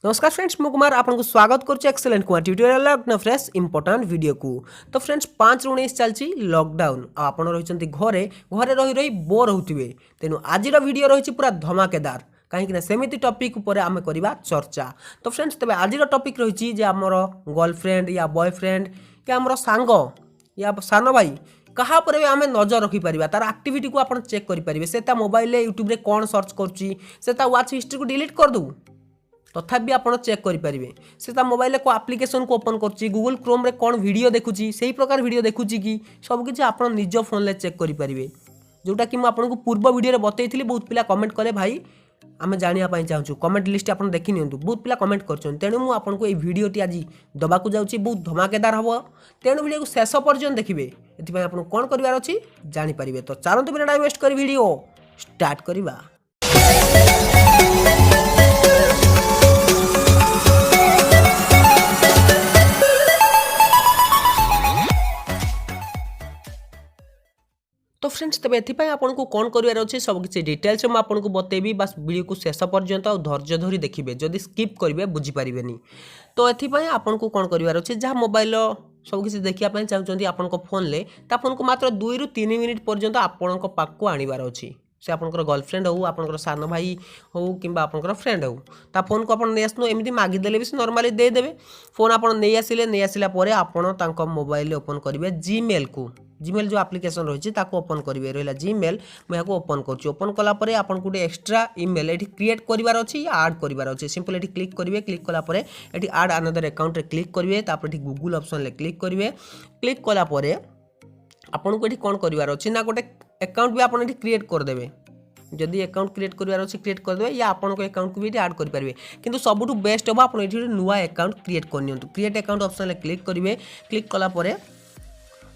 नमस्कार फ्रेंड्स मु कुमार आपको स्वागत करुच्ची excellent Kumar tutorial fresh important video को। तो फ्रेंड्स 5-19 चलती लॉकडाउन आप रही घरे घरे रही रही बोर होते तेणु आज वीडियो रही पूरा धमाकेदार कहीं सेमिति टॉपिक उपर आम करवा चर्चा। तो फ्रेंड्स तेज आज टॉपिक रही आमर गर्लफ्रेंड या बॉयफ्रेंड या आमर सांग या सान भाई कहा पर आम नजर रखिपर तार एक्टिविटी को आप चेक करेंगे से मोबाइल यूट्यूब रे कौन सर्च कर व्हाट्स हिस्ट्री को डिलीट करदू तथापि आप चेक करेंगे से मोबाइल को आप्लिकेसन को ओपन कर गूगल क्रोम रे कौन वीडियो देखुची से प्रकार वीडियो देखुची कि सबकि आप निज फोन में चेक करेंगे जोटा कि मुझे पूर्व वीडियो बताई बहुत पिला कमेंट कले भाई आम जानापी चाहूँ कमेंट लिस्ट आप देखी नि बहुत पिला कमेंट कर तेणु मुझे भिडटी आज दबाक जाऊँगी बहुत धमाकेदार हम तेणु वीडियो को शेष पर्यटन देखिए ये आपको कौन करार अच्छी जानीपारे। तो चलते बिना टाइम वेस्ट कर वीडियो स्टार्ट करवा। तो फ्रेंड्स तेज एपाई आपको कौन करार अच्छे सबकि डिटेल्स में आपको बतेबी बस वीडियो को शेष पर्यंत और धैर्य धरी देखिए जदि स्किप करेंगे बुझीपारे। तो ये आपको कौन करार अच्छे जहाँ मोबाइल सबकि देखापी चाहते आपंक फोन में फोन को मात्र 2 ରୁ 3 मिनिट पर्यंत आपण पाक आणवार अच्छी से आपंकर गर्लफ्रेंड हो आपंकर सान भाई हो कि आपंकर फ्रेंड हो ता फोन को आपन नहीं आसनो एमती मागिदेले भी से नॉर्मली देदेवे फोन आपन नहीं आसिला पर आपन मोबाइल ओपन करेंगे जीमेल को जीमेल जो एप्लिकेशन रही है ओपन करेंगे रहा जीमेल मुझे ओपन कर ओपन कलापर आपन गोटे एक्सट्रा ईमेल ये क्रिएट करार अच्छी या आड करार अच्छे सिंपल ये क्लिक करेंगे क्लिक कलापर ये आड अनदर अकाउंट क्लिक करेंगे तापर गूगल ऑप्शन क्लिक करेंगे क्लिक कलापर आपन को ये कौन करार अच्छी ना गोटे अकाउंट भी आपन क्रिएट करदे जदि अकाउंट क्रिएट करार अच्छे क्रिएट करदे या आपन अकाउंट को भी आड करेंगे किंतु सबुठ बेस्ट हम आप नुआ अकाउंट क्रिएट करनी क्रिएट अकाउंट ऑप्शन क्लिक करेंगे क्लिक कलापर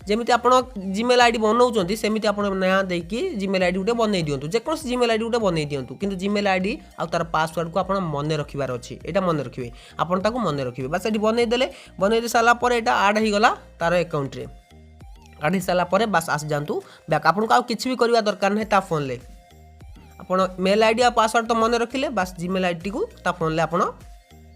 जमी आप जीमेल आईडी बनाऊँ सेमती आप ना देकी जीमेल आईडी गोटे बनई दिंतु जेको जीमेल आईडी गोटे बनई दिंतु किंतु जीमेल आईडी आ तार पासवर्ड को आप मन रखार अच्छी यहाँ मन रखिए आपन मन रखिए बस ये बनई दे सारापर यहाँ आड हो गला तार अकाउंट रे आड हो सारापर बस आस जातु बैक आपको आउ कि भी करवा दरकार ना ता फोन ले आप मेल आईडी और पासवर्ड तो मन रखिले बस जीमेल आईडी को ता फोन ले आप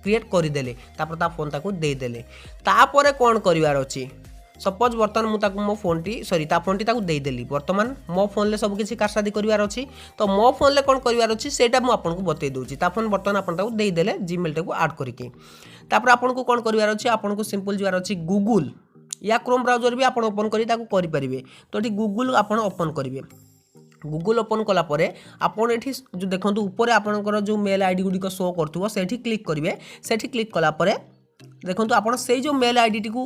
क्रिएट करदेले ता फोन ताको देदेले तापर कौन करार अच्छी सपोज बर्तमान मुझे मो फोन टी सॉरी ता फोन टी देदेली बर्तमान मो फोन ले सब किसी कारसादी करार अच्छी तो मो फोन ले कौन करार अच्छी सेटा मुझे बतई दूसरी ता फोन बर्तमान आपको देदेले जीमेल टाक आड करके आपको कौन करार अच्छी आपको सिंपल जीवार अच्छी गूगल या क्रोम ब्राउजर भी आप ओपन करेंगे तो ये गूगल आप ओपन करेंगे गूगल ओपन कलापर आपड़ ये जो देखो ऊपर आपंकर जो मेल आईडी गुड़िक शो करुव से क्लिक करेंगे से क्लिक कलापर देखो आप जो मेल आईडी टी को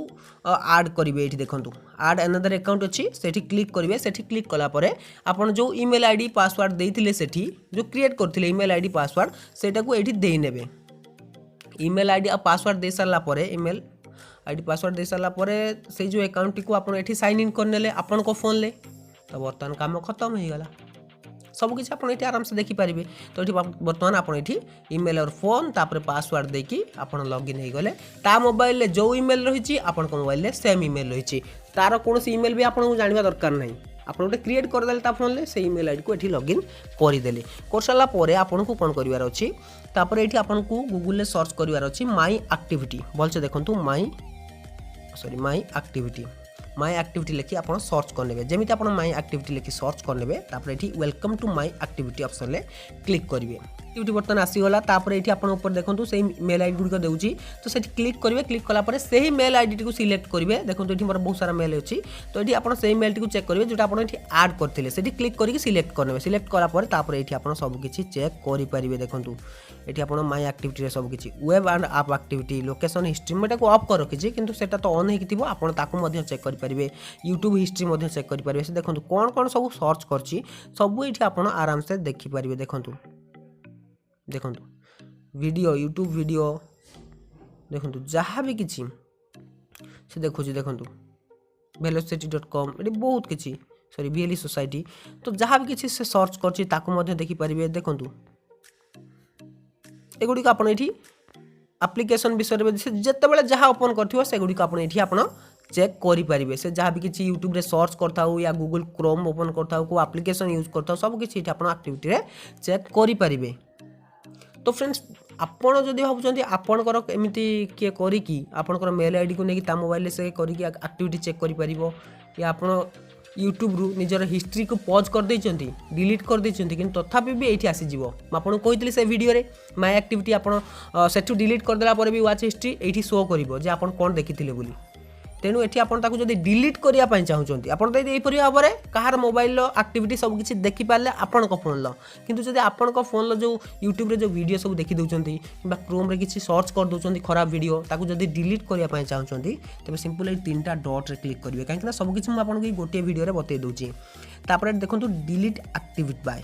आड करेंगे ये देखो आड अनदर अकाउंट अच्छी से क्लिक करेंगे से क्लिक कलापर आप जो ईमेल आईडी पासवर्ड देते से जो क्रिएट करते ईमेल आईडी पासवर्ड सेटा को ये देने ईमेल आईडी पासवर्ड दे सारापर ईमेल आईडी पासवर्ड दे सारापर से जो अकाउंट टी को आप साइन इन करने आपन को फोन ले तो बर्तमान काम खत्म हो गला सबकि आप आराम से देखिपारे। तो ये बर्तमान आप ईमेल और फोन तापर पासवर्ड देकी आप लॉगिन हो गले ता मोबाइल जो ईमेल रही आप मोबाइल सेम ईमेल रही तार कौन ईमेल भी आपको जानवा दरकार नहीं आप गोटे क्रिएट करदे ता फोन से ईमेल आईडी को ये लॉगिन करदे कर सारापर आपको कौन करार अच्छी तापर ये आपको गूगल सर्च करार अच्छी माई एक्टिविटी भलसे देखो माई एक्टिविटी लिखी आप सर्च करने जमी आप माई एक्टिविटी लिखी सर्च करने तापर ये welcome to my activity option ले क्लिक करेंगे एक्टिविटी बर्तमान आसीगला तापर ये आप ऊपर देखो से मेल आईडी गुड़िक दूसरी तो से क्लिक करेंगे क्लिक कलापर से ही मेल आईडी को सिलेक्ट करेंगे देखो ये मोर बहुत सारा मेल अच्छी तो ये आप मेल टी चेक करेंगे जो आप आड करते से क्लिक करके सिलेक्ट करने सिलेक्ट कलापर ये आप सबकि चेक करेंगे देखो ये आप माई एक्टिविटी सबकि वेब एंड आप एक्टिविटी लोकेशन हिस्ट्री मैं ऑफ कर रखी किंतु सेटा तो ऑन होती आपको चेक करेंगे यूट्यूब हिस्ट्री चेक करेंगे से देखो कौन कौन सब सर्च करछि सब ये आप आराम से देखिपारे देखो देखो वीडियो यूट्यूब वीडियो देखो जहाँ भी किसी से देखो velocity.com ये बहुत किसी सॉरी VLE सोसाइटी तो जहाँ भी किसी से सर्च कर देखिपारे देखो एगुड़ी आप एप्लिकेशन विषय में जिते जहाँ ओपन करगुड़ी आप चेक करेंगे से जहाँ भी किसी यूट्यूब रे सर्च करता या गूगल क्रोम ओपन करता को एप्लिकेशन यूज करता सब किसी आप एक्टिविटी चेक करेंगे। तो फ्रेंड्स ଆପଣ जदि भावुं आपणकर एमती किए करी आपणकर मेल आईडी को लेकिन मोबाइल से करी एक्टिविटी चेक कर या आप यूट्यूब रु निजर हिस्ट्री को पॉज कर देइचंती डिलीट कर देइचंती किंतु तथापि भी एठी आसी जीवो म आपन कहितली से वीडियो रे माय एक्टिविटी आपन सेठु डिलीट कर देला पर भी वाच हिस्ट्री एठी शो करिवो जे आपन कोन देखिथिले बोली तेणु एठी आपन ताकू जदि डिलीट करिया पई चाहुचंती आपन तो एई परि भाबरे कहार मोबाइल लो एक्टिविटी सब किछि देखि पाले आपन को फोन लो किंतु जदि आपन को फोन लो जो यूट्यूब रे जो वीडियो सब देखि दउचंती किबा क्रोम रे किछि सर्च कर दउचंती खराब वीडियो ताकू जदि डिलीट करिया पई चाहुचंती तबे सिंपल ए तीनटा डॉट रे क्लिक करिवे काहे कि सब किछि म आपन को गोटे वीडियो रे बतै दउची तापर देखंतु डिलीट एक्टिविटी बाय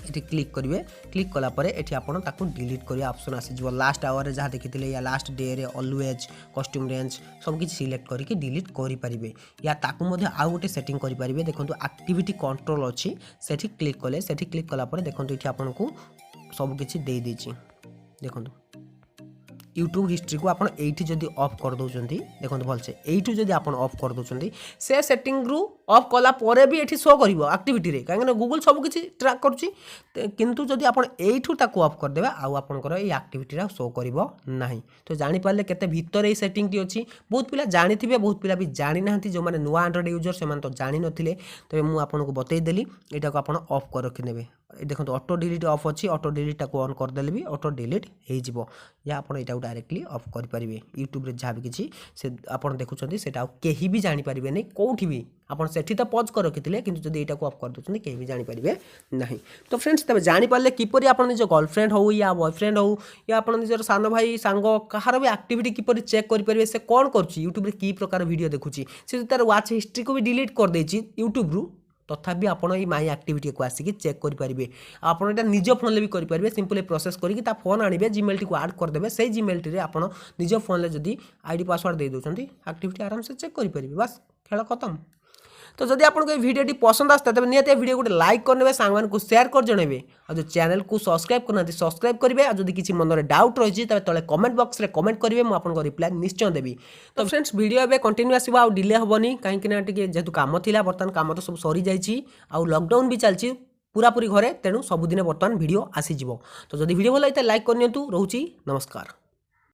ये क्लिक करेंगे क्लिक कलापर ये आपड़ ताको डिलीट करिया ऑप्शन आसीज लास्ट आवर जहाँ देखी या लास्ट डे रे ऑलवेज कस्ट्यूम रेंज सब किसी सिलेक्ट करके डिलीट करेंगे या ताकू मध्य आउ गोटे सेटिंग करेंगे देखो एक्टिविटी कंट्रोल अच्छी से क्लिक कले से क्लिक कलापर देखो ये आपन को सब किसी दे देछि देखो यूट्यूब हिस्ट्री को आपन एठी जदि ऑफ कर दउचंती देखंतु भलसे एठू जदि आपन ऑफ कर दउचंती से सेटिंग रु ऑफ कला परे भी एठी शो करिवो एक्टिविटी रे काहे गूगल सब किछि ट्रैक करछि किंतु जदि आपन एठू ताको ऑफ कर देबा आ आपनकर ए एक्टिविटी रा शो करिवो नाही तो जानि पाले केते भीतर ए सेटिंग टी अछि बहुत पिला जानिथिबे बहुत पिला भी जानि नाहंती जो माने नुवा एंड्रॉइड यूजर से तो जानि नथिले तबे मु आपन को बतै देली एटा को आपन ऑफ कर रखि नेबे देखो ऑटो डिलीट ऑफ अच्छी ऑटो डिलीट को ऑन करदे भी ऑटो डिलीट हो या आप डायरेक्टली ऑफ करेंगे यूट्यूब रे जहाँ भी किसी से आप देखुं से कहीं भी जापर नहीं कौटी भी आप सेठी तो पॉज कर रखी कि जब यहाँ को ऑफ कर दूसरे कहीं भी जापर ना तो फ्रेंड्स तब जापारे किपर आप निज गर्लफ्रेंड हो या बॉयफ्रेंड हो या आप निजर सान भाई सांग कहार भी एक्टिविटी किपर चेक करेंगे से कौन कर यूट्यूब रे की प्रकार वीडियो देखुची से तार वाच हिस्ट्री को भी डिलीट कर देछि यूट्यूब रु तथापि आपड़ ये माई एक्टिविटी को आसिक चेक करेंगे आप निज फोन भी करेंगे सिंपली प्रोसेस करके फोन आने जिमेल टी को आड करदे से जिमेल टी आप निज फोन में जदि आईडी पासवर्ड दे दौरान एक्टिविटी आराम से चेक करेंगे बस खेल खत्म तो जदि आपको ये वीडियो पसंद आसता तब निहत वीडियो गोटे लाइक करने सांग को शेयर कर जनइबे और जो चैनल को सब्सक्राइब करना सब्सक्राइब करेंगे और जब किसी मन में डाउट रही है तले कमेंट बॉक्स रे कमेंट करेंगे मुझे रिप्लाई निश्चय देवी तो फ्रेंड्स वीडियो एवं कंटिन्यू आसो आ डिले हेनी कहीं जेहतु कम था बर्तमान कम तो सब सरी जाइए आउ लॉकडाउन भी चलती पूरापूरी घरे तेणु सबुदिन बर्तमान वीडियो आसीज तो जब वीडियो भल होता है लाइक करनी रोची नमस्कार।